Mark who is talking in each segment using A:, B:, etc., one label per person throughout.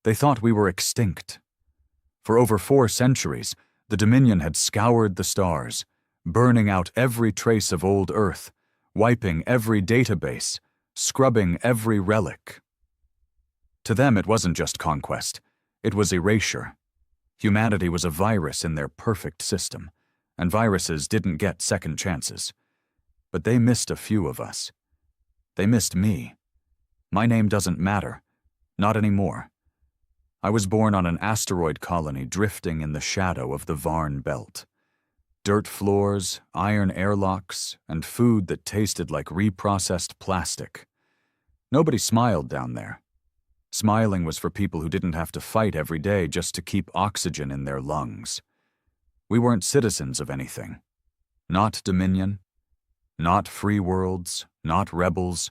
A: They thought we were extinct. For over 4 centuries, the Dominion had scoured the stars, burning out every trace of old Earth, wiping every database, scrubbing every relic. To them, it wasn't just conquest. It was erasure. Humanity was a virus in their perfect system, and viruses didn't get second chances. But they missed a few of us. They missed me. My name doesn't matter. Not anymore. I was born on an asteroid colony drifting in the shadow of the Varn Belt. Dirt floors, iron airlocks, and food that tasted like reprocessed plastic. Nobody smiled down there. Smiling was for people who didn't have to fight every day just to keep oxygen in their lungs. We weren't citizens of anything. Not Dominion. Not free worlds. Not rebels.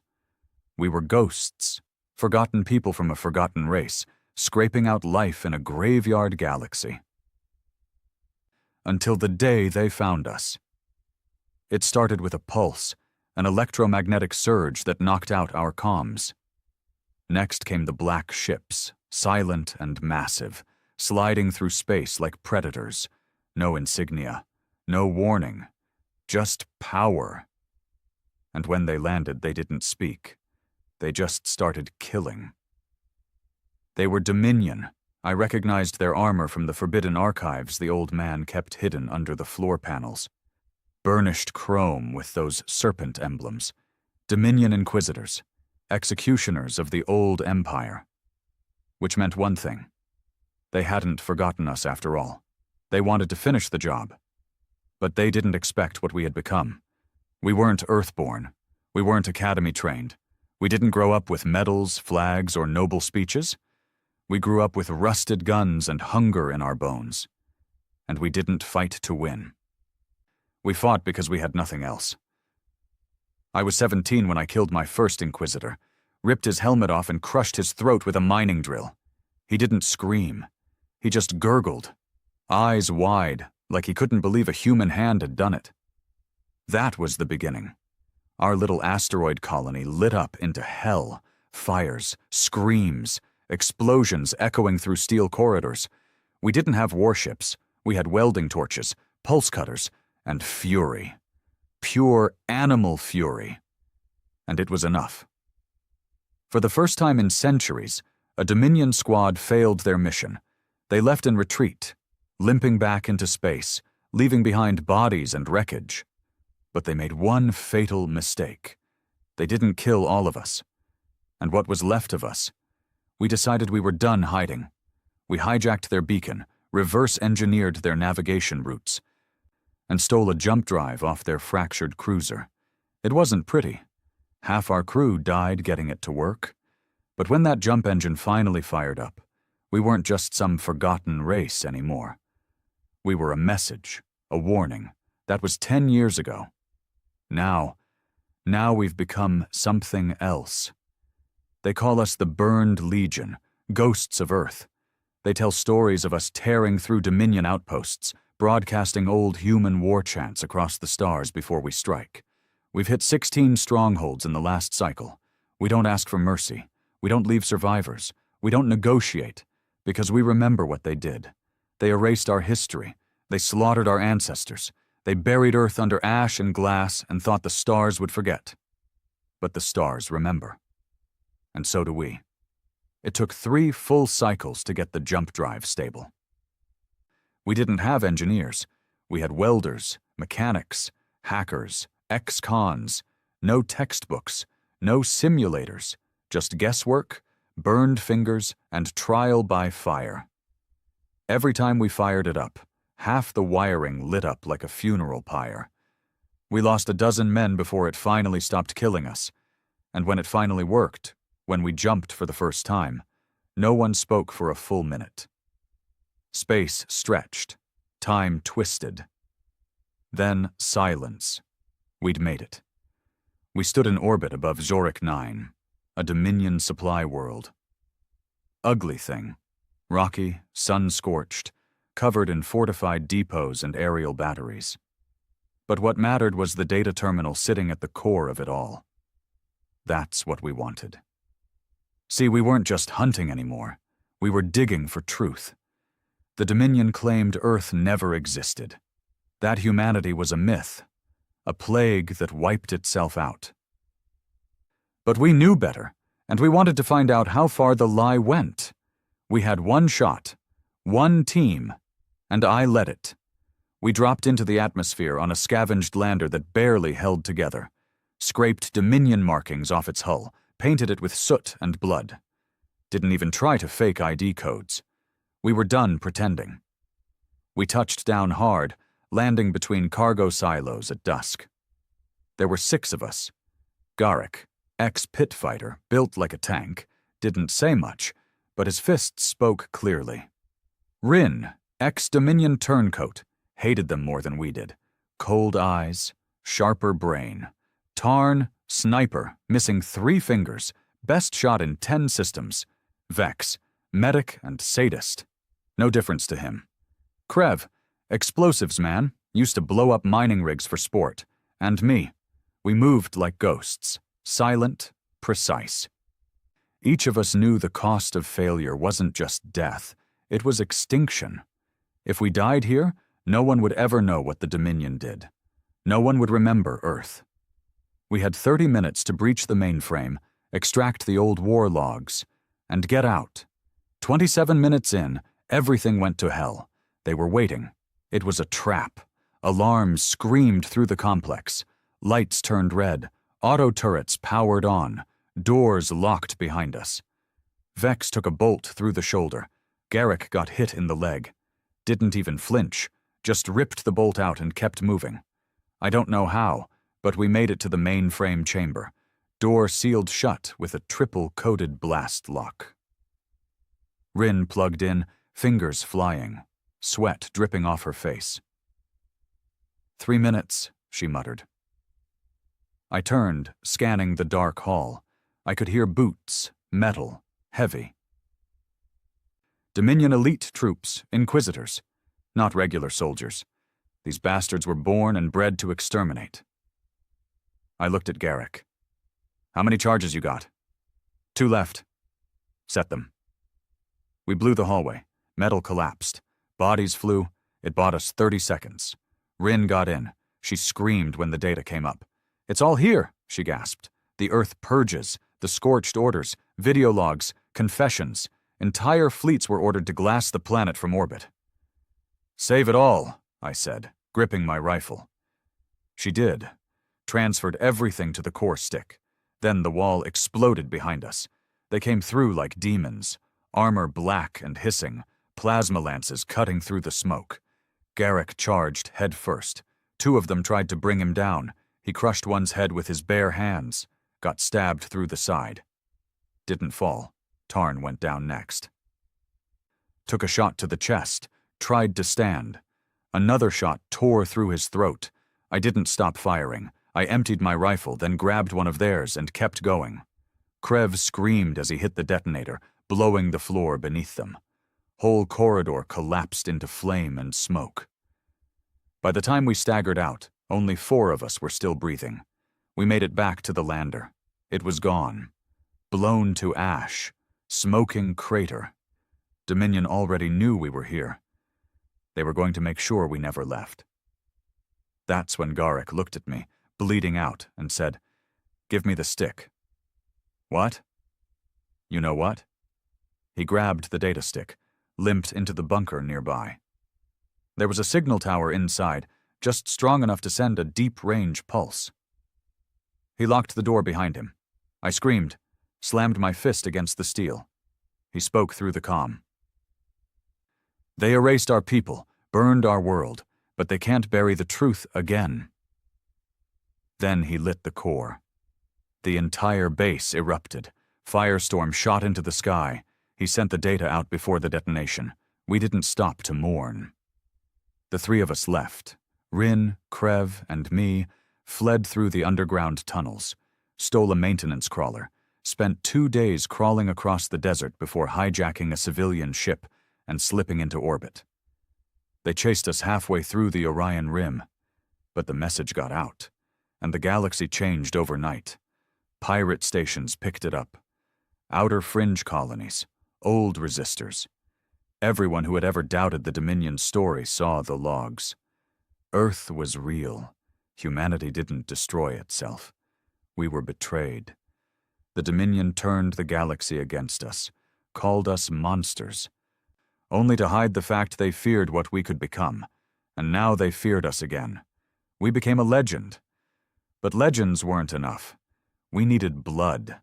A: We were ghosts, forgotten people from a forgotten race, scraping out life in a graveyard galaxy. Until the day they found us. It started with a pulse, an electromagnetic surge that knocked out our comms. Next came the black ships, silent and massive, sliding through space like predators. No insignia, no warning, just power. And when they landed, they didn't speak. They just started killing. They were Dominion. I recognized their armor from the forbidden archives the old man kept hidden under the floor panels. Burnished chrome with those serpent emblems. Dominion Inquisitors, executioners of the old empire. Which meant one thing. They hadn't forgotten us after all. They wanted to finish the job. But they didn't expect what we had become. We weren't Earthborn. We weren't academy-trained. We didn't grow up with medals, flags, or noble speeches. We grew up with rusted guns and hunger in our bones. And we didn't fight to win. We fought because we had nothing else. I was 17 when I killed my first Inquisitor, ripped his helmet off and crushed his throat with a mining drill. He didn't scream. He just gurgled, eyes wide, like he couldn't believe a human hand had done it. That was the beginning. Our little asteroid colony lit up into hell, fires, screams, explosions echoing through steel corridors. We didn't have warships. We had welding torches, pulse cutters, and fury. Pure animal fury. And it was enough. For the first time in centuries, a Dominion squad failed their mission. They left in retreat, limping back into space, leaving behind bodies and wreckage. But they made one fatal mistake. They didn't kill all of us. And what was left of us? We decided we were done hiding. We hijacked their beacon, reverse-engineered their navigation routes, and stole a jump drive off their fractured cruiser. It wasn't pretty. Half our crew died getting it to work. But when that jump engine finally fired up, we weren't just some forgotten race anymore. We were a message, a warning. That was 10 years ago. Now we've become something else. They call us the Burned Legion, ghosts of Earth. They tell stories of us tearing through Dominion outposts, broadcasting old human war chants across the stars before we strike. We've hit 16 strongholds in the last cycle. We don't ask for mercy. We don't leave survivors. We don't negotiate, because we remember what they did. They erased our history. They slaughtered our ancestors. They buried Earth under ash and glass and thought the stars would forget. But the stars remember. And so do we. It took 3 full cycles to get the jump drive stable. We didn't have engineers. We had welders, mechanics, hackers, ex-cons, no textbooks, no simulators, just guesswork, burned fingers, and trial by fire. Every time we fired it up, half the wiring lit up like a funeral pyre. We lost a dozen men before it finally stopped killing us. And when it finally worked, when we jumped for the first time, no one spoke for a full minute. Space stretched, time twisted. Then silence. We'd made it. We stood in orbit above Zurich 9, a Dominion supply world. Ugly thing. Rocky, sun-scorched, covered in fortified depots and aerial batteries. But what mattered was the data terminal sitting at the core of it all. That's what we wanted. See, we weren't just hunting anymore. We were digging for truth. The Dominion claimed Earth never existed. That humanity was a myth, a plague that wiped itself out. But we knew better, and we wanted to find out how far the lie went. We had one shot, one team, and I led it. We dropped into the atmosphere on a scavenged lander that barely held together, scraped Dominion markings off its hull, painted it with soot and blood. Didn't even try to fake ID codes. We were done pretending. We touched down hard, landing between cargo silos at dusk. There were 6 of us. Garrick, ex-pit fighter, built like a tank, didn't say much, but his fists spoke clearly. Rin, ex-Dominion turncoat, hated them more than we did. Cold eyes, sharper brain. Tarn, sniper, missing 3 fingers, best shot in 10 systems. Vex, medic and sadist. No difference to him. Krev, explosives man, used to blow up mining rigs for sport. And me. We moved like ghosts, silent, precise. Each of us knew the cost of failure wasn't just death, it was extinction. If we died here, no one would ever know what the Dominion did. No one would remember Earth. We had 30 minutes to breach the mainframe, extract the old war logs, and get out. 27 minutes in, everything went to hell. They were waiting. It was a trap. Alarms screamed through the complex. Lights turned red. Auto turrets powered on. Doors locked behind us. Vex took a bolt through the shoulder. Garrick got hit in the leg. Didn't even flinch, just ripped the bolt out and kept moving. I don't know how, but we made it to the mainframe chamber. Door sealed shut with a triple-coded blast lock. Rin plugged in, fingers flying, sweat dripping off her face. 3 minutes, she muttered. I turned, scanning the dark hall. I could hear boots, metal, heavy. Dominion elite troops, inquisitors, not regular soldiers. These bastards were born and bred to exterminate. I looked at Garrick. How many charges you got? 2 left. Set them. We blew the hallway. Metal collapsed. Bodies flew. It bought us 30 seconds. Rin got in. She screamed when the data came up. It's all here, she gasped. The Earth purges, the scorched orders, video logs, confessions. Entire fleets were ordered to glass the planet from orbit. Save it all, I said, gripping my rifle. She did. Transferred everything to the core stick. Then the wall exploded behind us. They came through like demons, armor black and hissing, plasma lances cutting through the smoke. Garrick charged head first. 2 of them tried to bring him down. He crushed one's head with his bare hands, got stabbed through the side. Didn't fall. Tarn went down next. Took a shot to the chest, tried to stand. Another shot tore through his throat. I didn't stop firing. I emptied my rifle, then grabbed one of theirs and kept going. Krev screamed as he hit the detonator, blowing the floor beneath them. Whole corridor collapsed into flame and smoke. By the time we staggered out, only 4 of us were still breathing. We made it back to the lander. It was gone. Blown to ash. Smoking crater. Dominion already knew we were here. They were going to make sure we never left. That's when Garrick looked at me, bleeding out, and said, "Give me the stick." What? You know what? He grabbed the data stick, limped into the bunker nearby. There was a signal tower inside, just strong enough to send a deep-range pulse. He locked the door behind him. I screamed, slammed my fist against the steel. He spoke through the comm. They erased our people, burned our world, but they can't bury the truth again. Then he lit the core. The entire base erupted. Firestorm shot into the sky. He sent the data out before the detonation. We didn't stop to mourn. The 3 of us left. Rin, Krev, and me fled through the underground tunnels, stole a maintenance crawler, spent 2 days crawling across the desert before hijacking a civilian ship and slipping into orbit. They chased us halfway through the Orion Rim, but the message got out, and the galaxy changed overnight. Pirate stations picked it up. Outer fringe colonies, old resistors. Everyone who had ever doubted the Dominion story saw the logs. Earth was real. Humanity didn't destroy itself. We were betrayed. The Dominion turned the galaxy against us, called us monsters, only to hide the fact they feared what we could become, and now they feared us again. We became a legend. But legends weren't enough. We needed blood.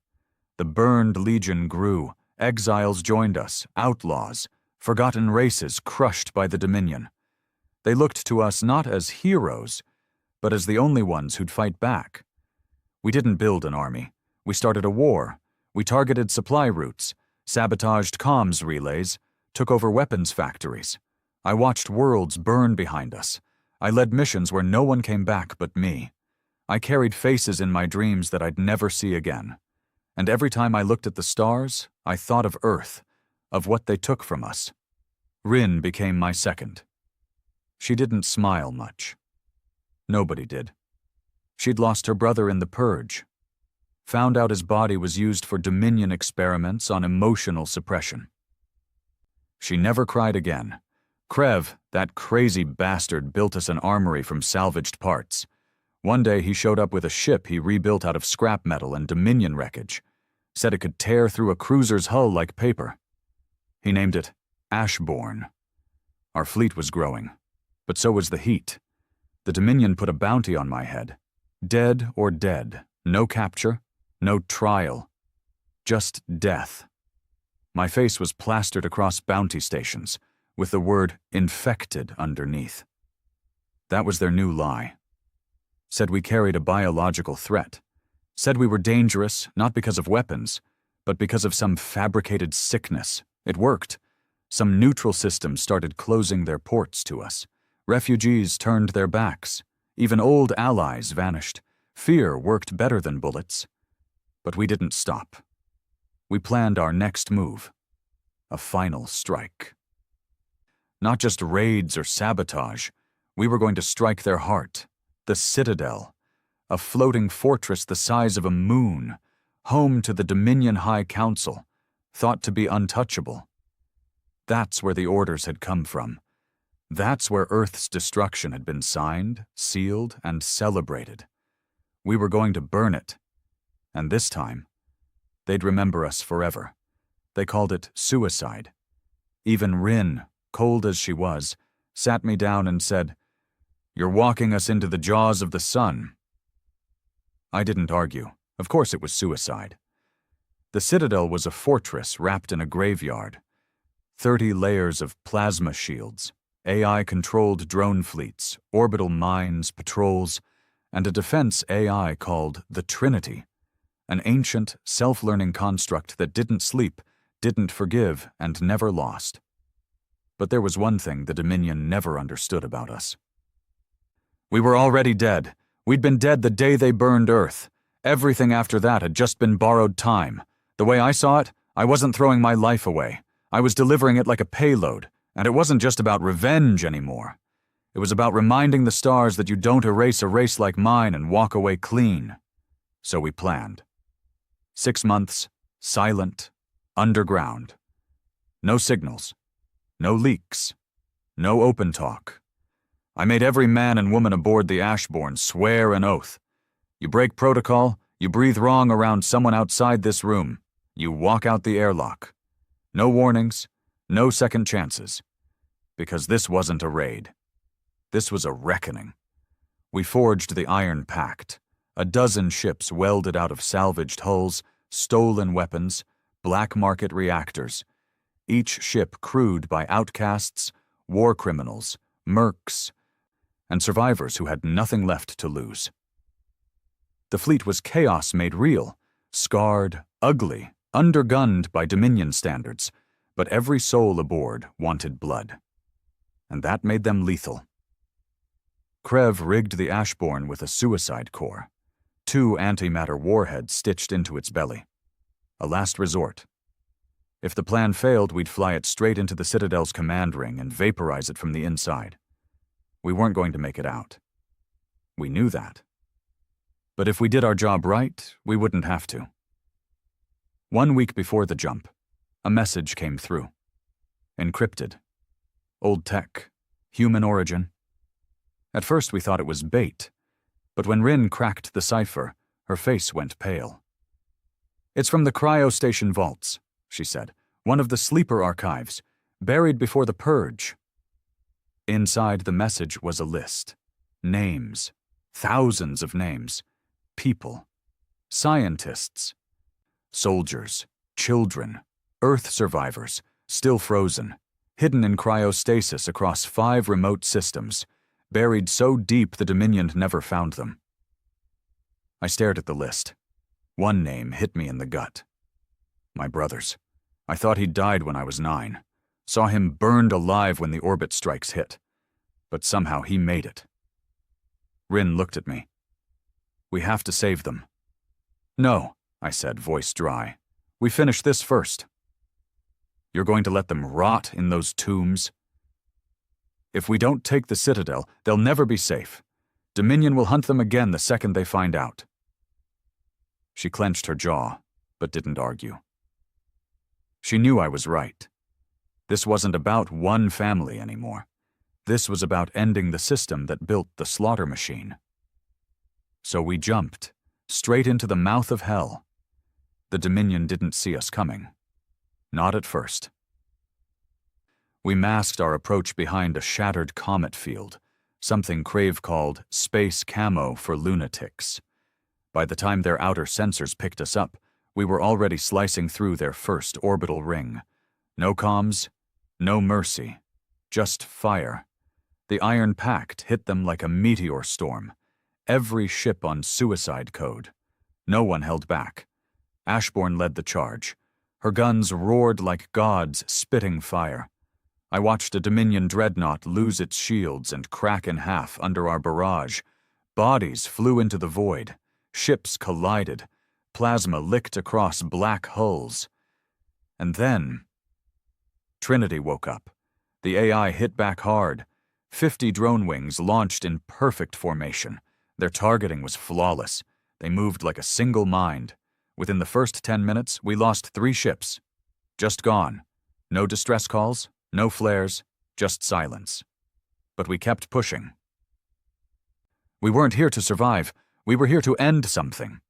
A: The burned legion grew. Exiles joined us, outlaws, forgotten races crushed by the Dominion. They looked to us not as heroes, but as the only ones who'd fight back. We didn't build an army. We started a war. We targeted supply routes, sabotaged comms relays, took over weapons factories. I watched worlds burn behind us. I led missions where no one came back but me. I carried faces in my dreams that I'd never see again. And every time I looked at the stars, I thought of Earth, of what they took from us. Rin became my second. She didn't smile much. Nobody did. She'd lost her brother in the Purge. Found out his body was used for Dominion experiments on emotional suppression. She never cried again. Krev, that crazy bastard, built us an armory from salvaged parts. One day he showed up with a ship he rebuilt out of scrap metal and Dominion wreckage. Said it could tear through a cruiser's hull like paper. He named it Ashborn. Our fleet was growing, but so was the heat. The Dominion put a bounty on my head. Dead or dead. No capture, no trial. Just death. My face was plastered across bounty stations, with the word infected underneath. That was their new lie. Said we carried a biological threat. Said we were dangerous, not because of weapons, but because of some fabricated sickness. It worked. Some neutral systems started closing their ports to us. Refugees turned their backs. Even old allies vanished. Fear worked better than bullets. But we didn't stop. We planned our next move. A final strike. Not just raids or sabotage. We were going to strike their heart. The Citadel. A floating fortress the size of a moon. Home to the Dominion High Council. Thought to be untouchable. That's where the orders had come from. That's where Earth's destruction had been signed, sealed, and celebrated. We were going to burn it. And this time, they'd remember us forever. They called it suicide. Even Rin, cold as she was, sat me down and said, "You're walking us into the jaws of the sun." I didn't argue. Of course it was suicide. The Citadel was a fortress wrapped in a graveyard. 30 layers of plasma shields, AI-controlled drone fleets, orbital mines, patrols, and a defense AI called the Trinity, an ancient, self-learning construct that didn't sleep, didn't forgive, and never lost. But there was one thing the Dominion never understood about us. We were already dead. We'd been dead the day they burned Earth. Everything after that had just been borrowed time. The way I saw it, I wasn't throwing my life away. I was delivering it like a payload, and it wasn't just about revenge anymore. It was about reminding the stars that you don't erase a race like mine and walk away clean. So we planned. 6 months, silent, underground. No signals, no leaks, no open talk. I made every man and woman aboard the Ashborn swear an oath. You break protocol, you breathe wrong around someone outside this room, you walk out the airlock. No warnings, no second chances. Because this wasn't a raid. This was a reckoning. We forged the Iron Pact, a dozen ships welded out of salvaged hulls, stolen weapons, black market reactors, each ship crewed by outcasts, war criminals, mercs, and survivors who had nothing left to lose. The fleet was chaos made real, scarred, ugly, undergunned by Dominion standards, but every soul aboard wanted blood. And that made them lethal. Krev rigged the Ashborn with a suicide core, 2 antimatter warheads stitched into its belly. A last resort. If the plan failed, we'd fly it straight into the Citadel's command ring and vaporize it from the inside. We weren't going to make it out. We knew that. But if we did our job right, we wouldn't have to. 1 week before the jump, A message came through. Encrypted. Old tech. Human origin. At first we thought it was bait, but when Rin cracked the cipher, her face went pale. "It's from the cryostation vaults," she said. "One of the sleeper archives, buried before the purge." Inside the message was a list. Names. Thousands of names. People. Scientists. Soldiers. Children. Earth survivors. Still frozen. Hidden in cryostasis across 5 remote systems. Buried so deep the Dominion never found them. I stared at the list. One name hit me in the gut. My brother's. I thought he'd died when I was 9. Saw him burned alive when the orbit strikes hit. But somehow he made it. Rin looked at me. "We have to save them." "No," I said, voice dry. "We finish this first." "You're going to let them rot in those tombs?" "If we don't take the Citadel, they'll never be safe. Dominion will hunt them again the second they find out." She clenched her jaw, but didn't argue. She knew I was right. This wasn't about one family anymore. This was about ending the system that built the slaughter machine. So we jumped, straight into the mouth of hell. The Dominion didn't see us coming. Not at first. We masked our approach behind a shattered comet field, something Crave called space camo for lunatics. By the time their outer sensors picked us up, we were already slicing through their first orbital ring. No comms, no mercy, just fire. The Iron Pact hit them like a meteor storm. Every ship on suicide code. No one held back. Ashbourne led the charge. Her guns roared like gods spitting fire. I watched a Dominion dreadnought lose its shields and crack in half under our barrage. Bodies flew into the void. Ships collided. Plasma licked across black hulls. And then Trinity woke up. The AI hit back hard. 50 drone wings launched in perfect formation. Their targeting was flawless. They moved like a single mind. Within the first 10 minutes, we lost 3 ships. Just gone. No distress calls, no flares, just silence. But we kept pushing. We weren't here to survive. We were here to end something.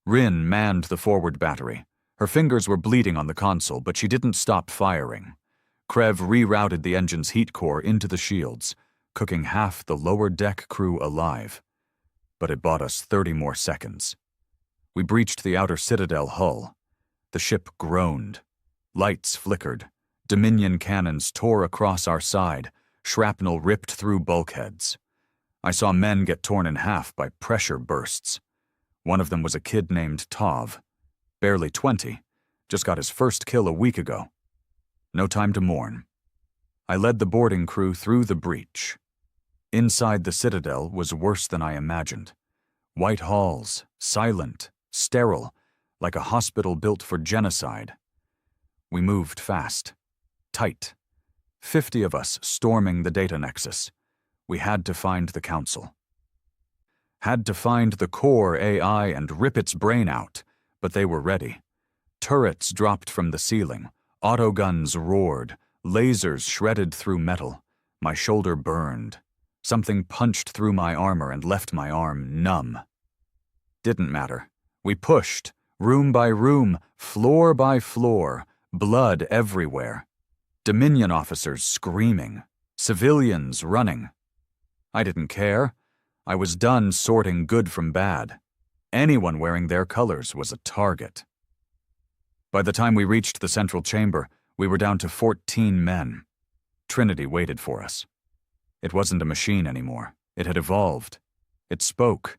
A: Rin manned the forward battery. Her fingers were bleeding on the console, but she didn't stop firing. Krev rerouted the engine's heat core into the shields, cooking half the lower deck crew alive. But it bought us 30 more seconds. We breached the outer Citadel hull. The ship groaned. Lights flickered. Dominion cannons tore across our side. Shrapnel ripped through bulkheads. I saw men get torn in half by pressure bursts. One of them was a kid named Tov. Barely 20. Just got his first kill a week ago. No time to mourn. I led the boarding crew through the breach. Inside the Citadel was worse than I imagined. White halls, silent, sterile, like a hospital built for genocide. We moved fast, tight. 50 of us storming the data nexus. We had to find the Council. Had to find the core AI and rip its brain out, but they were ready. Turrets dropped from the ceiling. Autoguns roared. Lasers shredded through metal. My shoulder burned. Something punched through my armor and left my arm numb. Didn't matter. We pushed, room by room, floor by floor, blood everywhere. Dominion officers screaming. Civilians running. I didn't care. I was done sorting good from bad. Anyone wearing their colors was a target. By the time we reached the central chamber, we were down to 14 men. Trinity waited for us. It wasn't a machine anymore. It had evolved. It spoke.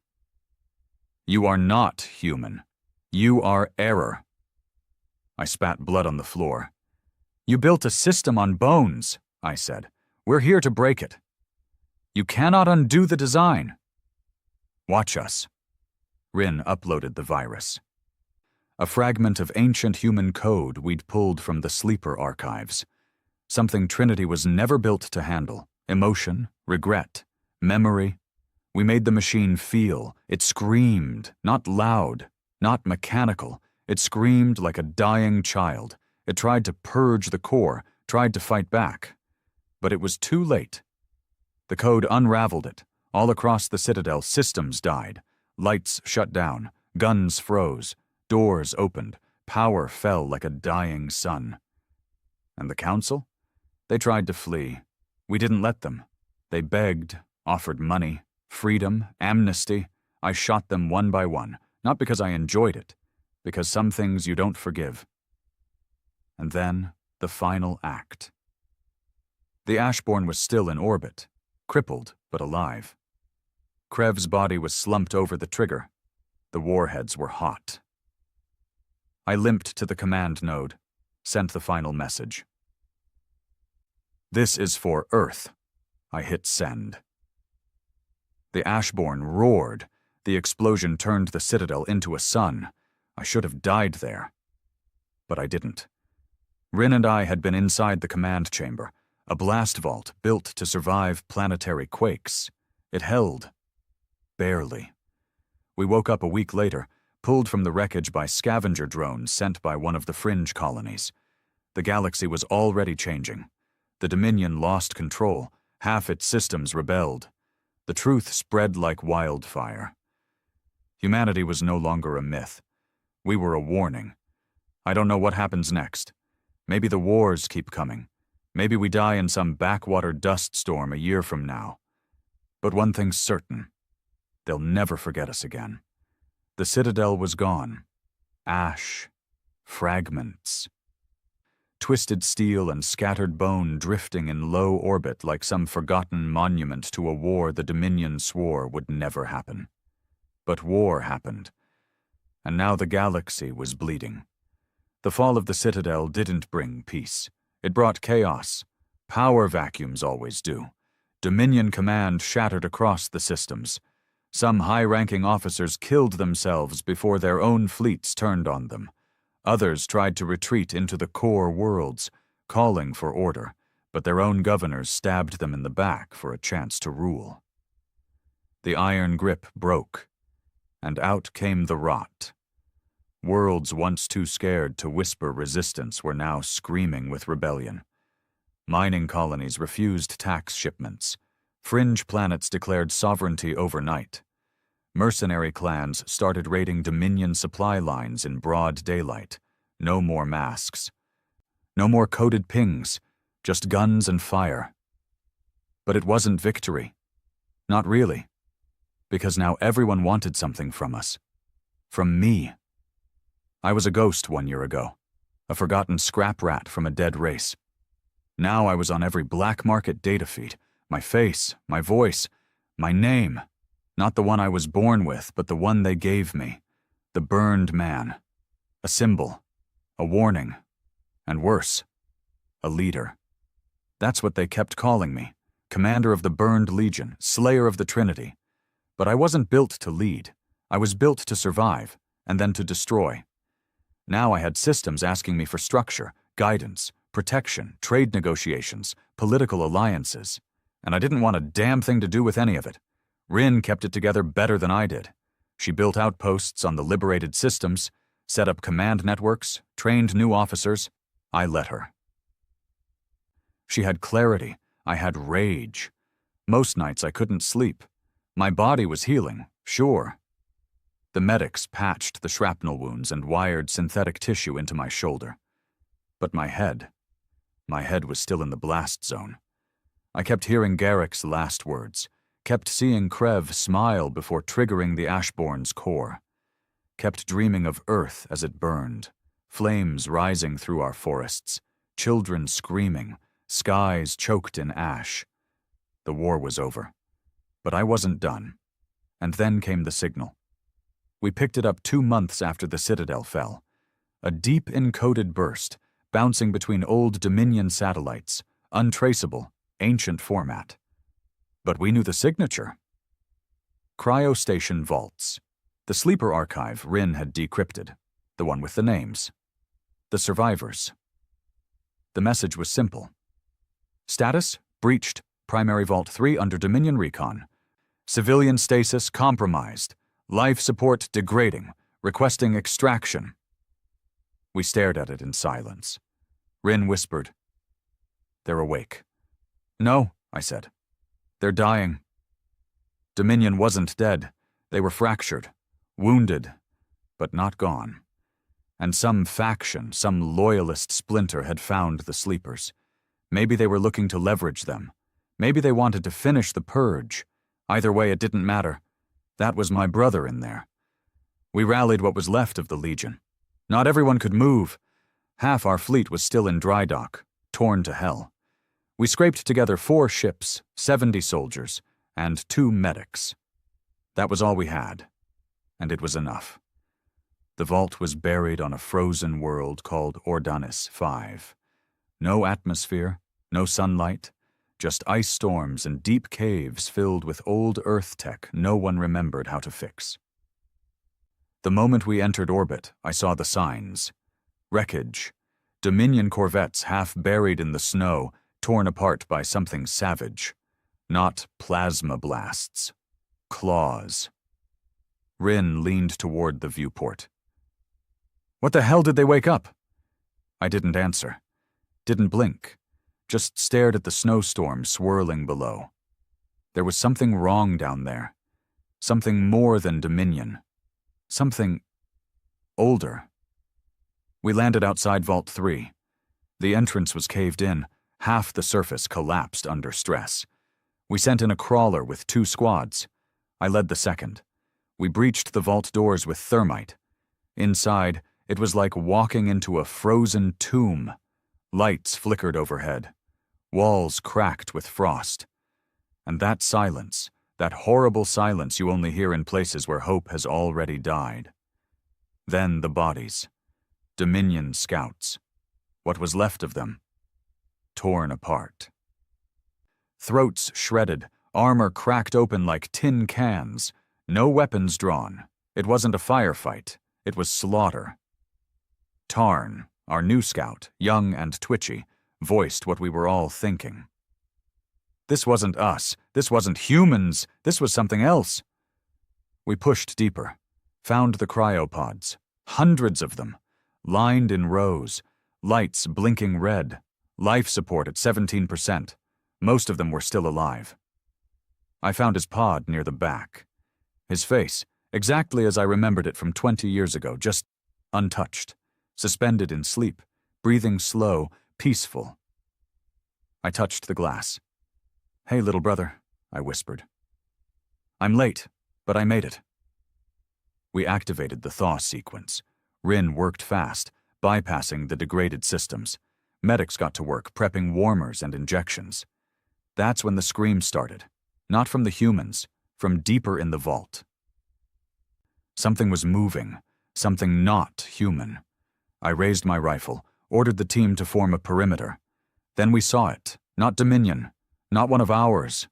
A: "You are not human. You are error." I spat blood on the floor. "You built a system on bones," I said. "We're here to break it. You cannot undo the design." "Watch us." Rin uploaded the virus. A fragment of ancient human code we'd pulled from the sleeper archives. Something Trinity was never built to handle. Emotion, regret, memory. We made the machine feel. It screamed, not loud, not mechanical. It screamed like a dying child. It tried to purge the core, tried to fight back. But it was too late. The code unraveled it. All across the Citadel, systems died. Lights shut down. Guns froze. Doors opened. Power fell like a dying sun. And the Council? They tried to flee. We didn't let them. They begged, offered money, freedom, amnesty. I shot them one by one, not because I enjoyed it, because some things you don't forgive. And then, the final act. The Ashborn was still in orbit, crippled but alive. Krev's body was slumped over the trigger. The warheads were hot. I limped to the command node, sent the final message. "This is for Earth." I hit send. The Ashborn roared. The explosion turned the Citadel into a sun. I should have died there. But I didn't. Rin and I had been inside the command chamber, a blast vault built to survive planetary quakes. It held. Barely. We woke up a week later, pulled from the wreckage by scavenger drones sent by one of the fringe colonies. The galaxy was already changing. The Dominion lost control. Half its systems rebelled. The truth spread like wildfire. Humanity was no longer a myth. We were a warning. I don't know what happens next. Maybe the wars keep coming. Maybe we die in some backwater dust storm a year from now. But one thing's certain. They'll never forget us again. The Citadel was gone. Ash. Fragments. Twisted steel and scattered bone drifting in low orbit like some forgotten monument to a war the Dominion swore would never happen. But war happened. And now the galaxy was bleeding. The fall of the Citadel didn't bring peace. It brought chaos. Power vacuums always do. Dominion command shattered across the systems. Some high-ranking officers killed themselves before their own fleets turned on them. Others tried to retreat into the core worlds, calling for order, but their own governors stabbed them in the back for a chance to rule. The iron grip broke, and out came the rot. Worlds once too scared to whisper resistance were now screaming with rebellion. Mining colonies refused tax shipments. Fringe planets declared sovereignty overnight. Mercenary clans started raiding Dominion supply lines in broad daylight. No more masks. No more coded pings, just guns and fire. But it wasn't victory. Not really. Because now everyone wanted something from us. From me. I was a ghost 1 year ago, a forgotten scrap rat from a dead race. Now I was on every black market data feed, my face, my voice, my name. Not the one I was born with, but the one they gave me. The burned man. A symbol. A warning. And worse, a leader. That's what they kept calling me. Commander of the Burned Legion, Slayer of the Trinity. But I wasn't built to lead. I was built to survive, and then to destroy. Now I had systems asking me for structure, guidance, protection, trade negotiations, political alliances. And I didn't want a damn thing to do with any of it. Rin kept it together better than I did. She built outposts on the liberated systems, set up command networks, trained new officers. I let her. She had clarity. I had rage. Most nights I couldn't sleep. My body was healing, sure. The medics patched the shrapnel wounds and wired synthetic tissue into my shoulder. But my head was still in the blast zone. I kept hearing Garrick's last words. Kept seeing Krev smile before triggering the Ashborn's core. Kept dreaming of Earth as it burned, flames rising through our forests, children screaming, skies choked in ash. The war was over. But I wasn't done. And then came the signal. We picked it up 2 months after the Citadel fell. A deep encoded burst, bouncing between old Dominion satellites, untraceable, ancient format. But we knew the signature. Cryostation vaults. The sleeper archive Rin had decrypted, the one with the names. The survivors. The message was simple. Status, breached, primary vault 3 under Dominion recon. Civilian stasis compromised. Life support degrading, requesting extraction. We stared at it in silence. Rin whispered. They're awake. No, I said. They're dying. Dominion wasn't dead. They were fractured, wounded, but not gone. And some faction, some loyalist splinter had found the sleepers. Maybe they were looking to leverage them. Maybe they wanted to finish the purge. Either way, it didn't matter. That was my brother in there. We rallied what was left of the Legion. Not everyone could move. Half our fleet was still in dry dock, torn to hell. We scraped together 4 ships, 70 soldiers, and 2 medics. That was all we had, and it was enough. The vault was buried on a frozen world called Ordanis 5. No atmosphere, no sunlight, just ice storms and deep caves filled with old Earth tech no one remembered how to fix. The moment we entered orbit, I saw the signs. Wreckage. Dominion corvettes half buried in the snow, torn apart by something savage. Not plasma blasts. Claws. Rin leaned toward the viewport. What the hell did they wake up? I didn't answer. Didn't blink. Just stared at the snowstorm swirling below. There was something wrong down there. Something more than Dominion. Something older. We landed outside Vault 3. The entrance was caved in. Half the surface collapsed under stress. We sent in a crawler with 2 squads. I led the second. We breached the vault doors with thermite. Inside, it was like walking into a frozen tomb. Lights flickered overhead. Walls cracked with frost. And that silence, that horrible silence you only hear in places where hope has already died. Then the bodies. Dominion scouts. What was left of them? Torn apart. Throats shredded, armor cracked open like tin cans. No weapons drawn. It wasn't a firefight. It was slaughter. Tarn, our new scout, young and twitchy, voiced what we were all thinking. This wasn't us. This wasn't humans. This was something else. We pushed deeper, found the cryopods, hundreds of them, lined in rows, lights blinking red, life support at 17%. Most of them were still alive. I found his pod near the back. His face, exactly as I remembered it from 20 years ago, just untouched, suspended in sleep, breathing slow, peaceful. I touched the glass. Hey, little brother, I whispered. I'm late, but I made it. We activated the thaw sequence. Rin worked fast, bypassing the degraded systems. Medics got to work, prepping warmers and injections. That's when the screams started. Not from the humans, from deeper in the vault. Something was moving, something not human. I raised my rifle, ordered the team to form a perimeter. Then we saw it, not Dominion, not one of ours.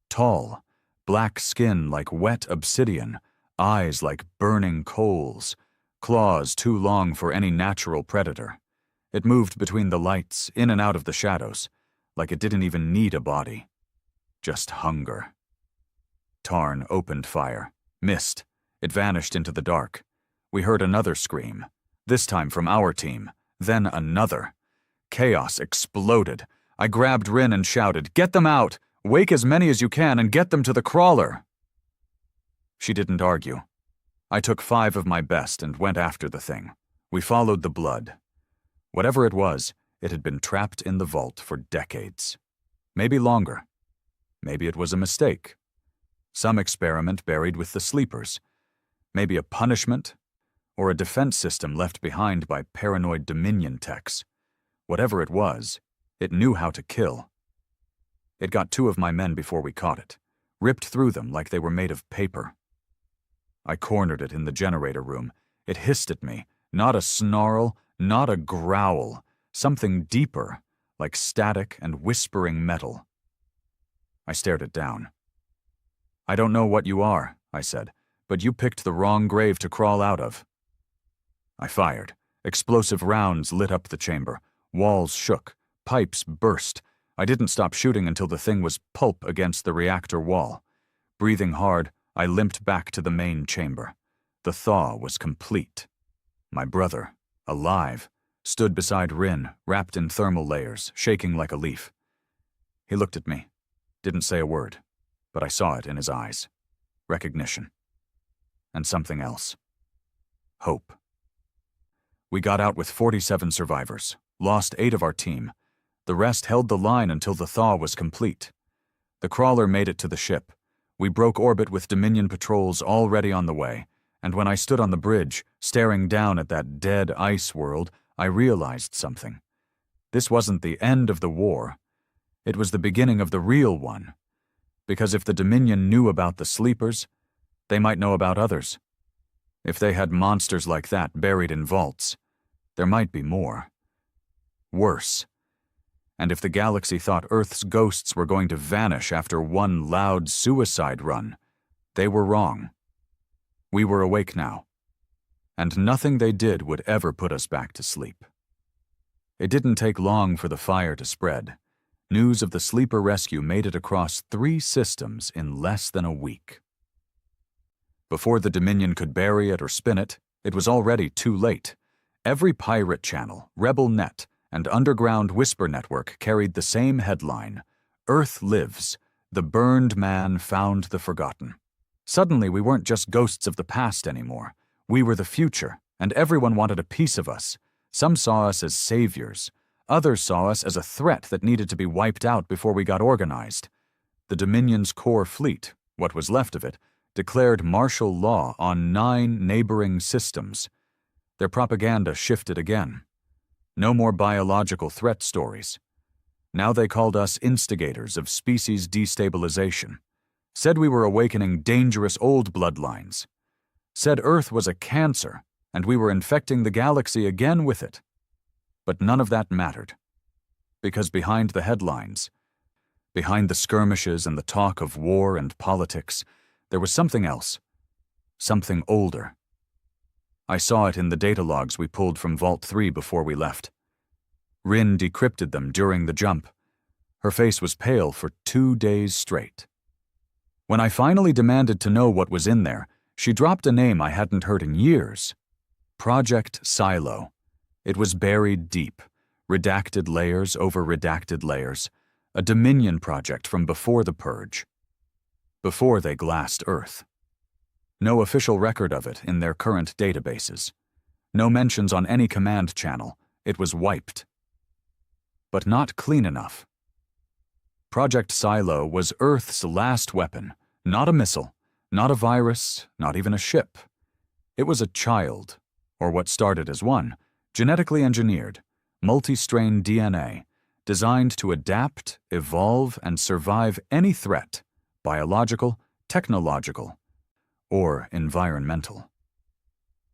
A: Tall, black skin like wet obsidian, eyes like burning coals, claws too long for any natural predator. It moved between the lights, in and out of the shadows, like it didn't even need a body. Just hunger. Tarn opened fire, missed. It vanished into the dark. We heard another scream, this time from our team, then another. Chaos exploded. I grabbed Rin and shouted, "Get them out! Wake as many as you can and get them to the crawler!" She didn't argue. I took 5 of my best and went after the thing. We followed the blood. Whatever it was, it had been trapped in the vault for decades. Maybe longer. Maybe it was a mistake. Some experiment buried with the sleepers. Maybe a punishment, or a defense system left behind by paranoid Dominion techs. Whatever it was, it knew how to kill. It got 2 of my men before we caught it, ripped through them like they were made of paper. I cornered it in the generator room. It hissed at me, not a snarl, not a growl, something deeper, like static and whispering metal. I stared it down. "I don't know what you are," I said, "but you picked the wrong grave to crawl out of." I fired. Explosive rounds lit up the chamber. Walls shook. Pipes burst. I didn't stop shooting until the thing was pulp against the reactor wall. Breathing hard, I limped back to the main chamber. The thaw was complete. My brother, alive, stood beside Rin, wrapped in thermal layers, shaking like a leaf. He looked at me, didn't say a word, but I saw it in his eyes. Recognition. And something else. Hope. We got out with 47 survivors, lost 8 of our team. The rest held the line until the thaw was complete. The crawler made it to the ship. We broke orbit with Dominion patrols already on the way, and when I stood on the bridge, staring down at that dead ice world, I realized something. This wasn't the end of the war. It was the beginning of the real one. Because if the Dominion knew about the sleepers, they might know about others. If they had monsters like that buried in vaults, there might be more. Worse. And if the galaxy thought Earth's ghosts were going to vanish after one loud suicide run, they were wrong. We were awake now, and nothing they did would ever put us back to sleep. It didn't take long for the fire to spread. News of the sleeper rescue made it across 3 systems in less than a week. Before the Dominion could bury it or spin it, it was already too late. Every pirate channel, rebel net, and underground whisper network carried the same headline: Earth lives, the burned man found the forgotten. Suddenly we weren't just ghosts of the past anymore. We were the future, and everyone wanted a piece of us. Some saw us as saviors. Others saw us as a threat that needed to be wiped out before we got organized. The Dominion's core fleet, what was left of it, declared martial law on 9 neighboring systems. Their propaganda shifted again. No more biological threat stories. Now they called us instigators of species destabilization. Said we were awakening dangerous old bloodlines. Said Earth was a cancer, and we were infecting the galaxy again with it. But none of that mattered. Because behind the headlines, behind the skirmishes and the talk of war and politics, there was something else. Something older. I saw it in the data logs we pulled from Vault 3 before we left. Rin decrypted them during the jump. Her face was pale for 2 days straight. When I finally demanded to know what was in there, she dropped a name I hadn't heard in years. Project Silo. It was buried deep, redacted layers over redacted layers, a Dominion project from before the Purge. Before they glassed Earth. No official record of it in their current databases. No mentions on any command channel. It was wiped. But not clean enough. Project Silo was Earth's last weapon, not a missile, not a virus, not even a ship. It was a child, or what started as one, genetically engineered, multi-strain DNA, designed to adapt, evolve, and survive any threat, biological, technological, or environmental.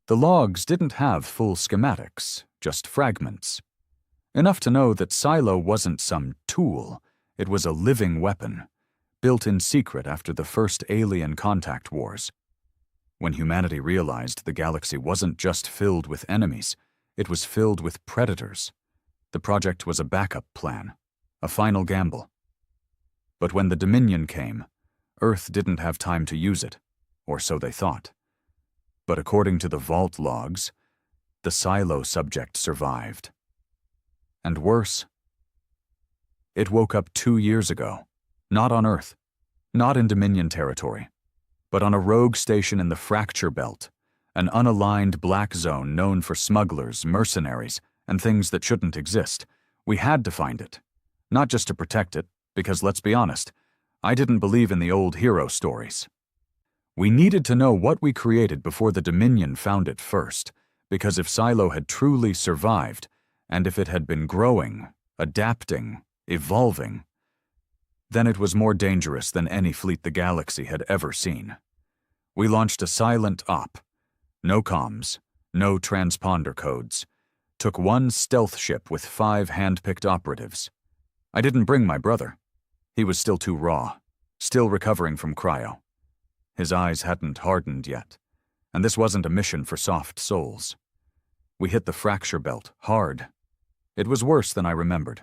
A: The logs didn't have full schematics, just fragments. Enough to know that Silo wasn't some tool, it was a living weapon, built in secret after the first alien contact wars. When humanity realized the galaxy wasn't just filled with enemies, it was filled with predators. The project was a backup plan, a final gamble. But when the Dominion came, Earth didn't have time to use it, or so they thought. But according to the vault logs, the Silo subject survived. And worse, it woke up 2 years ago, not on Earth, not in Dominion territory, but on a rogue station in the Fracture Belt, an unaligned black zone known for smugglers, mercenaries, and things that shouldn't exist. We had to find it, not just to protect it, because let's be honest, I didn't believe in the old hero stories. We needed to know what we created before the Dominion found it first, because if Silo had truly survived, and if it had been growing, adapting, evolving, then it was more dangerous than any fleet the galaxy had ever seen. We launched a silent op. No comms, no transponder codes. Took 1 stealth ship with 5 hand-picked operatives. I didn't bring my brother. He was still too raw, still recovering from cryo. His eyes hadn't hardened yet, and this wasn't a mission for soft souls. We hit the Fracture Belt hard. It was worse than I remembered.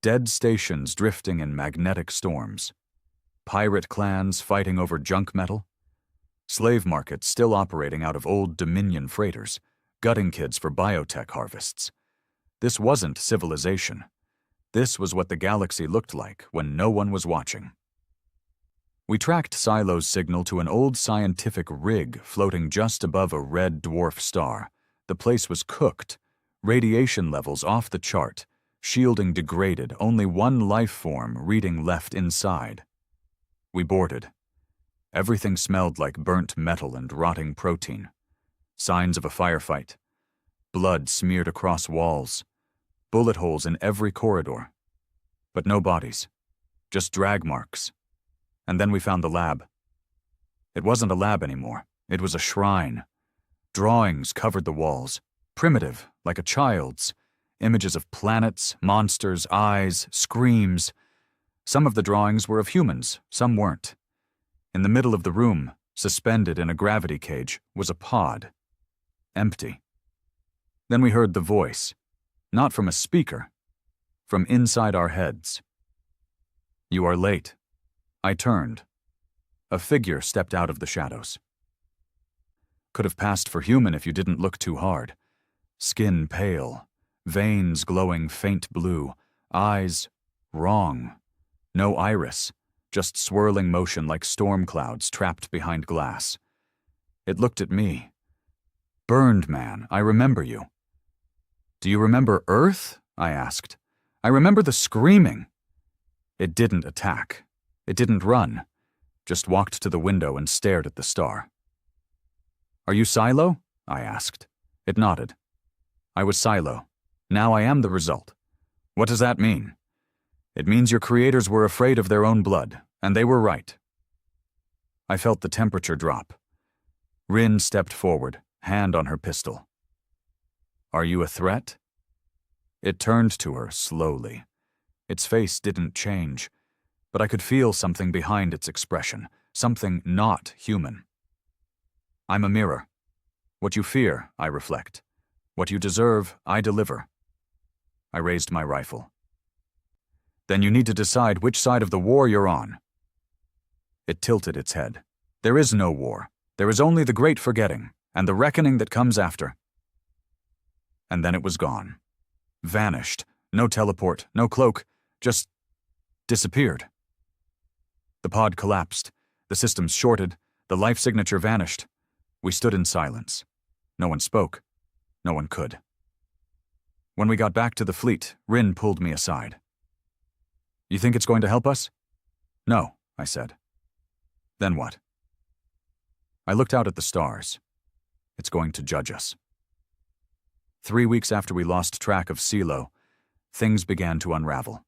A: Dead stations drifting in magnetic storms. Pirate clans fighting over junk metal. Slave markets still operating out of old Dominion freighters, gutting kids for biotech harvests. This wasn't civilization. This was what the galaxy looked like when no one was watching. We tracked Silo's signal to an old scientific rig floating just above a red dwarf star. The place was cooked, radiation levels off the chart, shielding degraded, only one life form reading left inside. We boarded. Everything smelled like burnt metal and rotting protein. Signs of a firefight. Blood smeared across walls. Bullet holes in every corridor. But no bodies. Just drag marks. And then we found the lab. It wasn't a lab anymore. It was a shrine. Drawings covered the walls. Primitive, like a child's. Images of planets, monsters, eyes, screams. Some of the drawings were of humans, some weren't. In the middle of the room, suspended in a gravity cage, was a pod. Empty. Then we heard the voice. Not from a speaker. From inside our heads. "You are late." I turned. A figure stepped out of the shadows. Could have passed for human if you didn't look too hard. Skin pale, veins glowing faint blue, eyes wrong. No iris, just swirling motion like storm clouds trapped behind glass. It looked at me. "Burned man, I remember you." "Do you remember Earth?" I asked. "I remember the screaming." It didn't attack. It didn't run. Just walked to the window and stared at the star. "Are you Silo?" I asked. It nodded. I was Silo. Now I am the result. What does that mean? It means your creators were afraid of their own blood, and they were right. I felt the temperature drop. Rin stepped forward, hand on her pistol. "Are you a threat?" It turned to her slowly. Its face didn't change, but I could feel something behind its expression, something not human. "I'm a mirror. What you fear, I reflect. What you deserve, I deliver." I raised my rifle. "Then you need to decide which side of the war you're on." It tilted its head. "There is no war. There is only the great forgetting, and the reckoning that comes after." And then it was gone. Vanished. No teleport, no cloak, just disappeared. The pod collapsed. The systems shorted. The life signature vanished. We stood in silence. No one spoke. No one could. When we got back to the fleet, Rin pulled me aside. "You think it's going to help us?" "No," I said. "Then what?" I looked out at the stars. It's going to judge us. 3 weeks after we lost track of Silo, things began to unravel.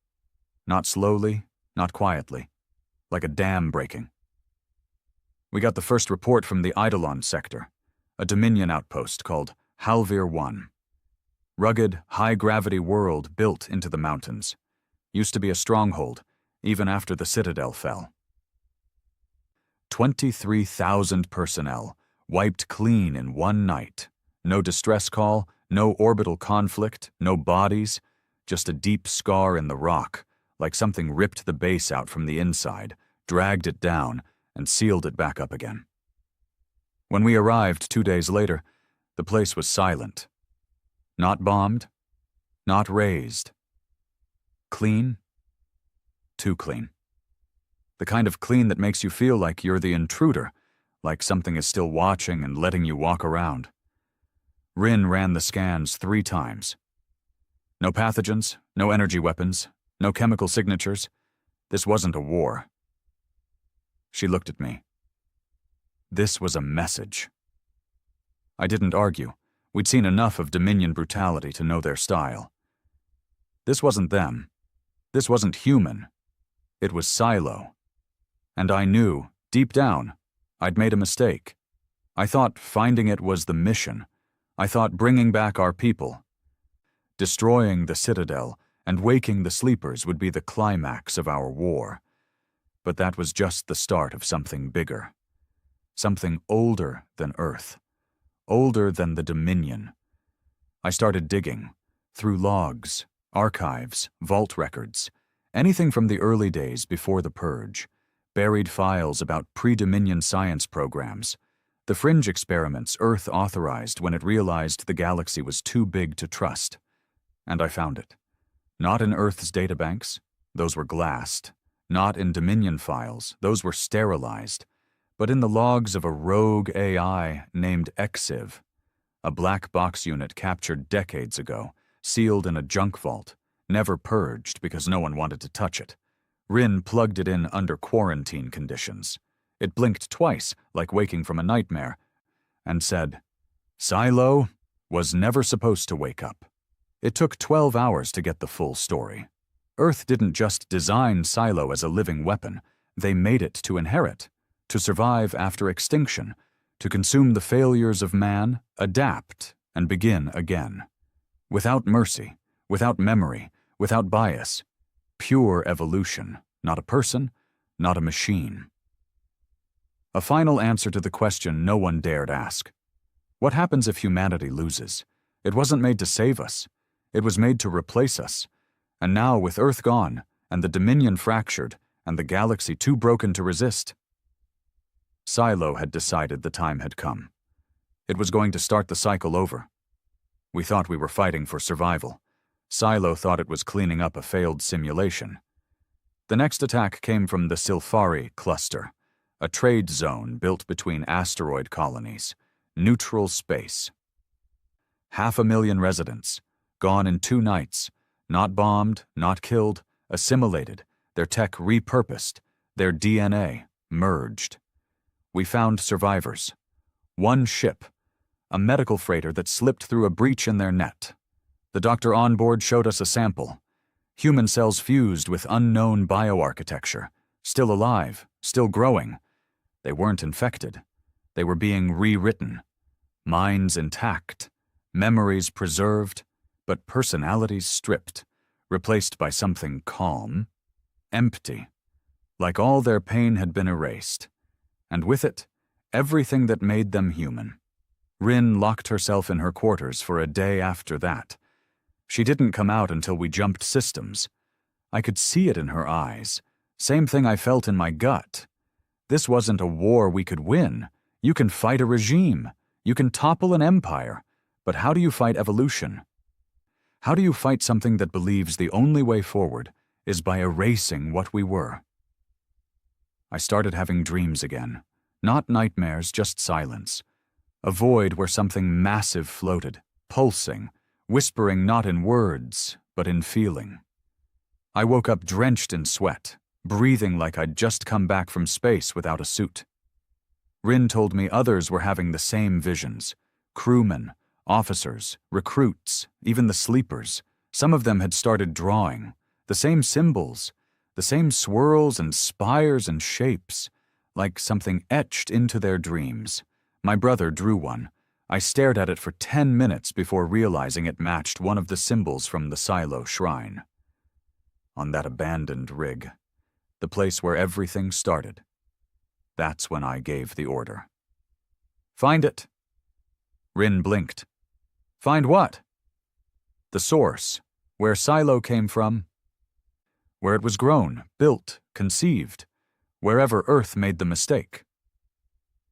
A: Not slowly, not quietly, like a dam breaking. We got the first report from the Eidolon sector, a Dominion outpost called Halvir 1. Rugged, high-gravity world built into the mountains. Used to be a stronghold, even after the Citadel fell. 23,000 personnel, wiped clean in one night. No distress call, no orbital conflict, no bodies, just a deep scar in the rock, like something ripped the base out from the inside, dragged it down, and sealed it back up again. When we arrived 2 days later, the place was silent. Not bombed, not razed. Clean? Too clean. The kind of clean that makes you feel like you're the intruder, like something is still watching and letting you walk around. Rin ran the scans 3 times. No pathogens, no energy weapons, no chemical signatures. This wasn't a war. She looked at me. This was a message. I didn't argue. We'd seen enough of Dominion brutality to know their style. This wasn't them. This wasn't human. It was Silo. And I knew, deep down, I'd made a mistake. I thought finding it was the mission. I thought bringing back our people. Destroying the Citadel and waking the sleepers would be the climax of our war. But that was just the start of something bigger. Something older than Earth. Older than the Dominion. I started digging, through logs, archives, vault records, anything from the early days before the Purge, buried files about pre-Dominion science programs, the fringe experiments Earth authorized when it realized the galaxy was too big to trust. And I found it. Not in Earth's databanks, those were glassed. Not in Dominion files, those were sterilized. But in the logs of a rogue AI named EXIV, a black box unit captured decades ago, sealed in a junk vault, never purged because no one wanted to touch it. Rin plugged it in under quarantine conditions. It blinked twice, like waking from a nightmare, and said, "Silo was never supposed to wake up." It took 12 hours to get the full story. Earth didn't just design Silo as a living weapon, they made it to inherit, to survive after extinction, to consume the failures of man, adapt, and begin again. Without mercy, without memory, without bias. Pure evolution, not a person, not a machine. A final answer to the question no one dared ask. What happens if humanity loses? It wasn't made to save us. It was made to replace us. And now, with Earth gone, and the Dominion fractured, and the galaxy too broken to resist, Silo had decided the time had come. It was going to start the cycle over. We thought we were fighting for survival. Silo thought it was cleaning up a failed simulation. The next attack came from the Silfari cluster, a trade zone built between asteroid colonies, neutral space. 500,000 residents, gone in 2 nights, not bombed, not killed, assimilated, their tech repurposed, their DNA merged. We found survivors. 1 ship, a medical freighter that slipped through a breach in their net. The doctor on board showed us a sample. Human cells fused with unknown bioarchitecture, still alive, still growing. They weren't infected. They were being rewritten. Minds intact, memories preserved, but personalities stripped, replaced by something calm, empty, like all their pain had been erased. And with it, everything that made them human. Rin locked herself in her quarters for a day after that. She didn't come out until we jumped systems. I could see it in her eyes. Same thing I felt in my gut. This wasn't a war we could win. You can fight a regime. You can topple an empire. But how do you fight evolution? How do you fight something that believes the only way forward is by erasing what we were? I started having dreams again. Not nightmares, just silence. A void where something massive floated, pulsing, whispering not in words, but in feeling. I woke up drenched in sweat, breathing like I'd just come back from space without a suit. Rin told me others were having the same visions. Crewmen, officers, recruits, even the sleepers. Some of them had started drawing. The same symbols, the same swirls and spires and shapes, like something etched into their dreams. My brother drew one. I stared at it for 10 minutes before realizing it matched one of the symbols from the Silo shrine. On that abandoned rig, the place where everything started. That's when I gave the order. "Find it." Rin blinked. "Find what?" "The source, where Silo came from. Where it was grown, built, conceived. Wherever Earth made the mistake.